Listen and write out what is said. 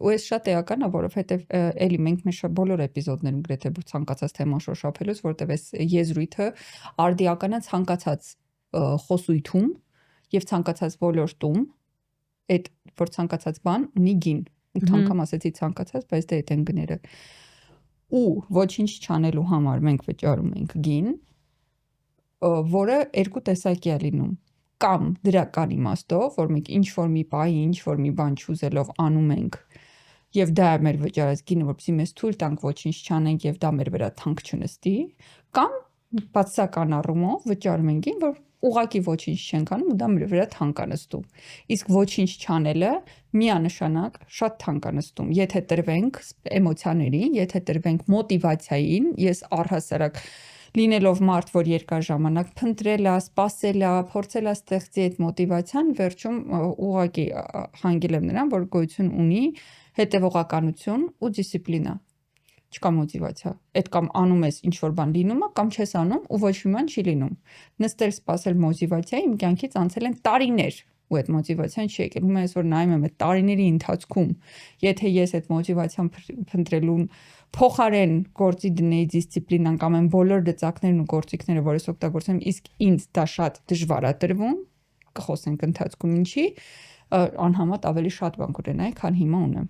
ու այս շատ էական է, որովհետև էլի մենք մեր բոլոր էպիզոդներում գրեթե ցանկացած թեման շոշափելուց, որտեղ այս եզրույթը արդիական է ցանկացած խոսույթում եւ ցանկացած ոլորտում, այդ որ ցանկացած բան ունի գին։ 8 անգամ ասեցի ցանկացած, բայց դե այդ են գները։ Ու ոչինչ չանելու համար մենք վճարում ենք գին, որը երկու տեսակի է լինում։ Կամ դրական իմաստով, որ մենք ինչ-որ մի բայի, ինչ-որ մի բան չուզելով անում ենք, եւ դա է մեր վճարած գինը, որպեսզի մեզ թույլ տանք ոչինչ չանենք եւ դա մեր վրա թանկ չնստի, կամ բացասական առումով վճարում ենք գին, որ ուղղակի ոչինչ չենք անում ու դա մեր վրա թանկ է նստում։ Իսկ ոչինչ չանելը միանշանակ շատ թանկ է նստում։ Եթե տրվենք էմոցիաներին, եթե տրվենք մոտիվացիային, ես առհասարակ լինելով մարդ, որ երկար ժամանակ փնտրել է, սպասել է, փորձել է ստեղծի այդ մոտիվացիան, վերջում ուղղակի հանգել եմ նրան, որ գոյություն ունի հետևողականություն ու դիսցիպլինա։ Չկա մոտիվացիա։ Այդ կամ անում ես ինչ-որ բան լինում է, կամ չես անում ու ոչ մի բան չի լինում։ Նստել սպասել մոտիվացիայի իմ կյանքից անցել են տարիներ, ու այդ մոտիվացիան չի եկել։ Հիմա ես որ նայում եմ այդ տարիների ընթացքում, եթե ես այդ մոտիվացիան փնտրելուն փոխարեն գործի դնեի դիսցիպլինան կամ այն բոլոր դծակներն ու գործիքները, որ ես օգտագործեմ, իսկ ինձ դա շատ դժվար է տրվում, կխոսենք ընթացքում ինչի, անհամեմատ ավելի շատ բան կունենայի, քան հիմա ունեմ։